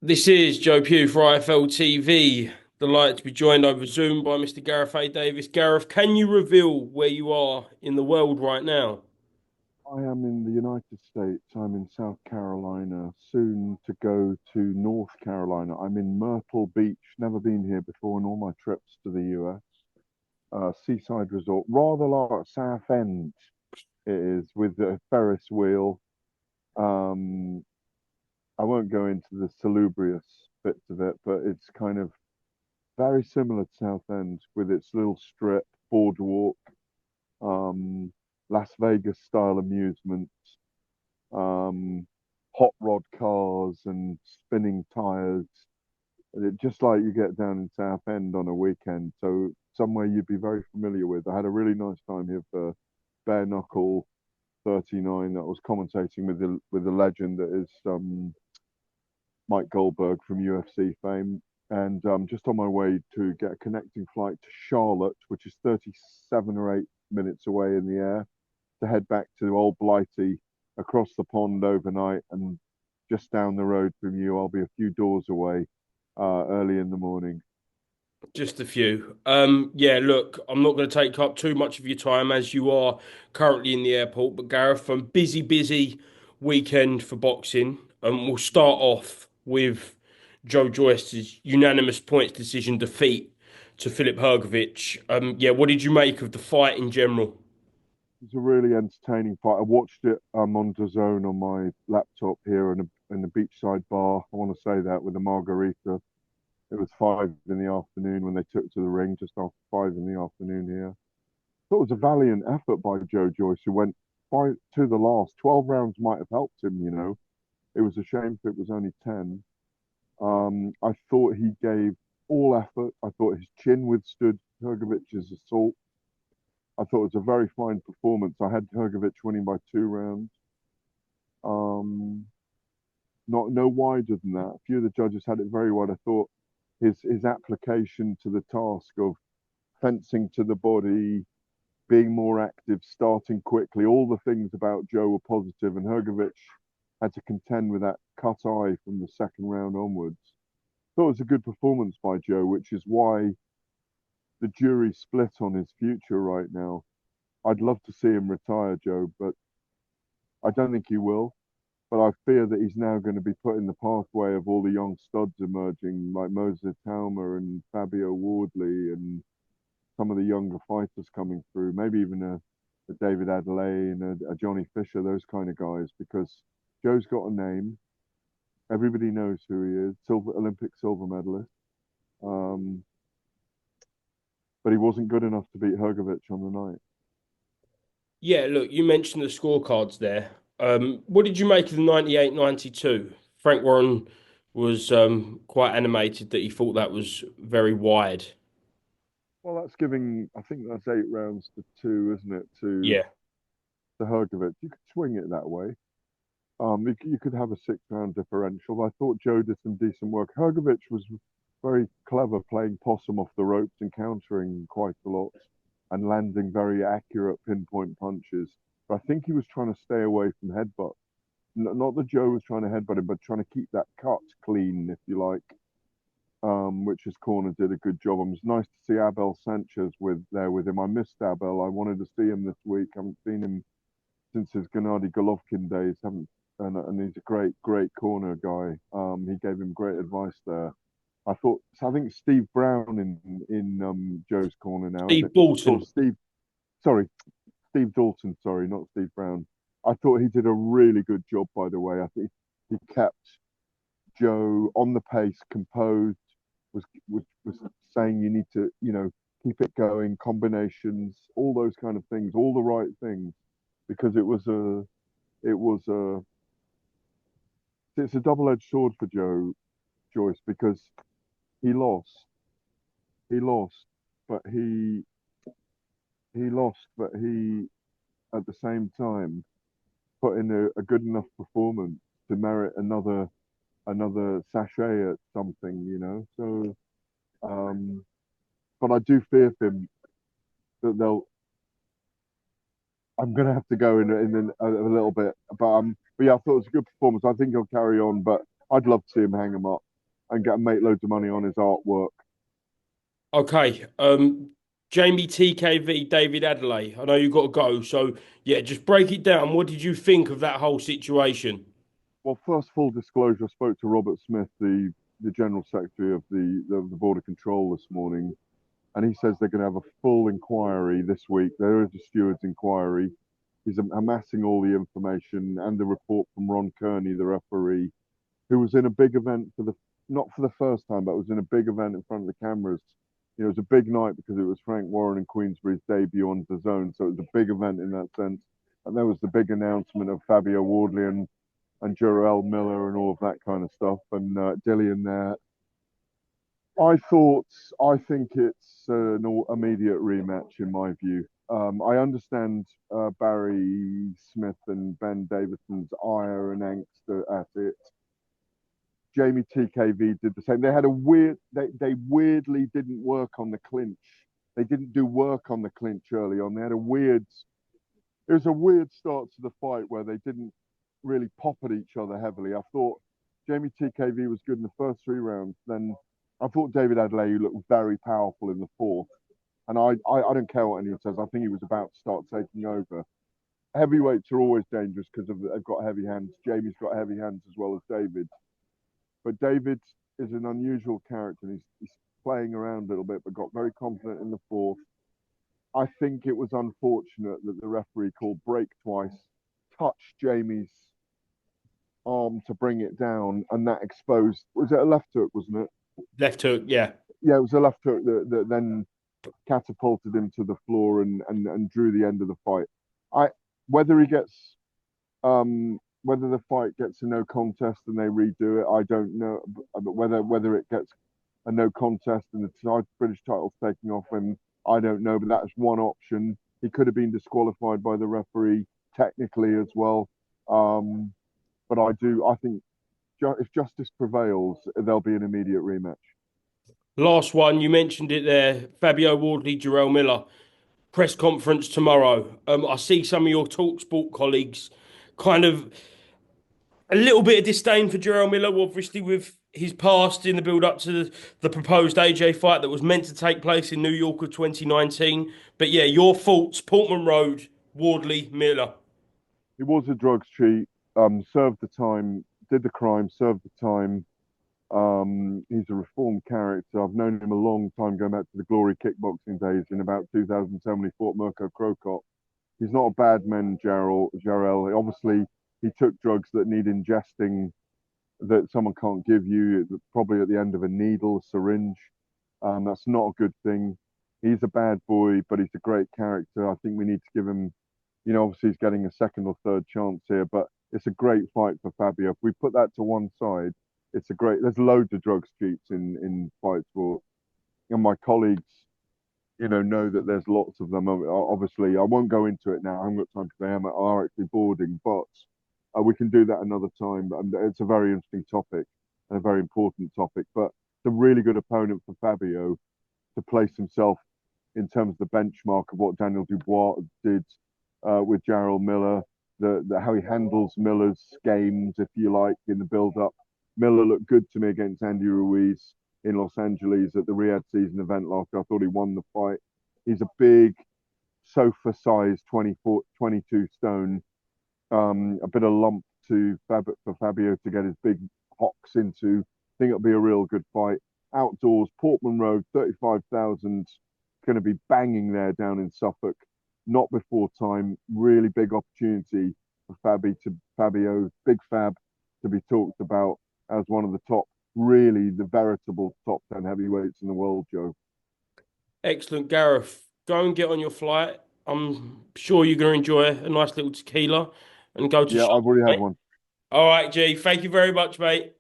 This is Joe Pugh for IFLTV. Delighted to be joined over Zoom by Mr. Gareth A Davies. Gareth, can you reveal where you are in the world right now? I am in the United States. I'm in South Carolina, soon to go to North Carolina. I'm in Myrtle Beach, never been here before in all my trips to the US. Seaside resort, rather like Southend it is, with a Ferris wheel. Um, I won't go into the salubrious bits of it, but it's kind of very similar to Southend with its little strip, boardwalk, um, Las Vegas style amusement, um, hot rod cars and spinning tires. Just like you get down in Southend on a weekend. So somewhere you'd be very familiar with. I had a really nice time here for bare knuckle 39 that I was commentating with the legend that is Mike Goldberg from UFC fame. And just on my way to get a connecting flight to Charlotte, which is 37 or 8 minutes away in the air, to head back to Old Blighty across the pond overnight, and just down the road from you, I'll be a few doors away early in the morning. Just a few. Yeah, look, I'm not going to take up too much of your time as you are currently in the airport, but Gareth, busy weekend for boxing. We'll start off with Joe Joyce's unanimous points decision defeat to Filip Hrgovic. Yeah, what did you make of the fight in general? It's a really entertaining fight. I watched it on DAZN on my laptop here in a beachside bar. I want to say that with a margarita. It was 5 in the afternoon when they took to the ring, just after 5 in the afternoon here. Thought it was a valiant effort by Joe Joyce, who went five to the last. 12 rounds might have helped him. It was a shame if it was only 10. I thought he gave all effort. I thought his chin withstood Hrgovic's assault. I thought it was a very fine performance. I had Hrgovic winning by 2 rounds. Um, Not no wider than that. A few of the judges had it very wide. I thought his application to the task of fencing to the body, being more active, starting quickly, all the things about Joe were positive, and Hrgovic had to contend with that cut eye from the second round onwards. Thought it was a good performance by Joe, which is why the jury split on his future right now. I'd love to see him retire, Joe, but I don't think he will. But I fear that he's now going to be put in the pathway of all the young studs emerging, like Moses Talma and Fabio Wardley and some of the younger fighters coming through, maybe even a David Adeleye and a Johnny Fisher, those kind of guys, because Joe's got a name. Everybody knows who he is, Olympic silver medalist. Um, but he wasn't good enough to beat Hrgovic on the night. Yeah, look, you mentioned the scorecards there. What did you make of the 98-92? Frank Warren was quite animated that he thought that was very wide. Well, that's giving, I think that's 8 rounds to two, isn't it, Yeah. to Hrgovic. You could swing it that way. You could have a 6 round differential. I thought Joe did some decent work. Hrgovic was very clever playing possum off the ropes and countering quite a lot and landing very accurate pinpoint punches. But I think he was trying to stay away from headbutt. Not that Joe was trying to headbutt him, but trying to keep that cut clean, if you like, which his corner did a good job. It was nice to see Abel Sanchez with him. I missed Abel. I wanted to see him this week. I haven't seen him since his Gennady Golovkin days. Haven't and he's a great corner guy. He gave him great advice there. I think Steve Brown in Joe's corner now, isn't Steve it? Or Bolton. Steve, sorry, Steve Dalton, sorry, not Steve Brown. I thought he did a really good job, by the way. I think he kept Joe on the pace, composed, was saying you need to, keep it going, combinations, all those kind of things, all the right things, because it was a it's a double-edged sword for Joe Joyce because he lost, he lost, but he lost, but he at the same time put in a good enough performance to merit another sachet at something. So, but I do fear for him that they'll. I'm gonna have to go in a little bit, but yeah, I thought it was a good performance. I think he'll carry on, but I'd love to see him hang him up. and get and make loads of money on his artwork. Okay. Jamie TKV, David Adelaide. I know you've got to go, so yeah, just break it down. What did you think of that whole situation? Well, first, full disclosure, I spoke to Robert Smith, the general secretary of the border control this morning, and he says they're going to have a full inquiry this week. There is a steward's inquiry. He's amassing all the information and the report from Ron Kearney, the referee, who was in a big event for the not for the first time, but was in a big event in front of the cameras. You know, it was a big night because it was Frank Warren and Queensberry's debut on the zone, so it was a big event in that sense. And there was the big announcement of Fabio Wardley and Jarrell Miller and all of that kind of stuff, and Dillian there. I think it's an immediate rematch in my view. I understand Barry Smith and Ben Davison's ire and angst at it. Jamie TKV did the same. They had a they weirdly didn't work on the clinch. They didn't do work on the clinch early on. They had it was a weird start to the fight where they didn't really pop at each other heavily. I thought Jamie TKV was good in the first 3 rounds. Then I thought David Adelaye looked very powerful in the fourth. And I don't care what anyone says. I think he was about to start taking over. Heavyweights are always dangerous because they've got heavy hands. Jamie's got heavy hands as well as David. But David is an unusual character. He's playing around a little bit, but got very confident in the fourth. I think it was unfortunate that the referee called break twice, touched Jamie's arm to bring it down, and that exposed. Was it a left hook? Wasn't it? Left hook, yeah. Yeah, it was a left hook that then catapulted him to the floor and drew the end of the fight. I whether he gets whether the fight gets a no contest and they redo it, I don't know. But whether it gets a no contest and the British title's taking off him, I don't know. But that's one option. He could have been disqualified by the referee technically as well. But I think if justice prevails, there'll be an immediate rematch. Last one, you mentioned it there. Fabio Wardley, Jarrell Miller. Press conference tomorrow. I see some of your TalkSport colleagues kind of a little bit of disdain for Jarrell Miller, obviously with his past in the build up to the proposed AJ fight that was meant to take place in New York of 2019. But yeah, your thoughts, Portman Road, Wardley, Miller. He was a drugs cheat. Served the time, did the crime, served the time. He's a reformed character. I've known him a long time, going back to the Glory kickboxing days in about 2010 when he fought Mirko Krokop. He's not a bad man, Jarrell. Obviously, he took drugs that need ingesting that someone can't give you, probably at the end of a needle, a syringe. That's not a good thing. He's a bad boy, but he's a great character. I think we need to give him, obviously he's getting a second or third chance here, but it's a great fight for Fabio. If we put that to one side, there's loads of drugs cheats in fight sport. And my colleagues, know that there's lots of them. Obviously, I won't go into it now. I haven't got time because they are actually boarding, but we can do that another time. And it's a very interesting topic and a very important topic. But it's a really good opponent for Fabio to place himself in terms of the benchmark of what Daniel Dubois did with Jarrell Miller, how he handles Miller's games, if you like, in the build-up. Miller looked good to me against Andy Ruiz in Los Angeles at the Riyadh season event last year. I thought he won the fight. He's a big, sofa-sized 22 stone, a bit of lump for Fabio to get his big hocks into. I think it'll be a real good fight. Outdoors, Portman Road, 35,000. Going to be banging there down in Suffolk. Not before time. Really big opportunity for Fabio, Big Fab, to be talked about as one of the top, really the veritable top 10 heavyweights in the world, Joe. Excellent, Gareth. Go and get on your flight. I'm sure you're going to enjoy a nice little tequila and go to Yeah, shop, I've already had mate. one. All right, G. Thank you very much, mate.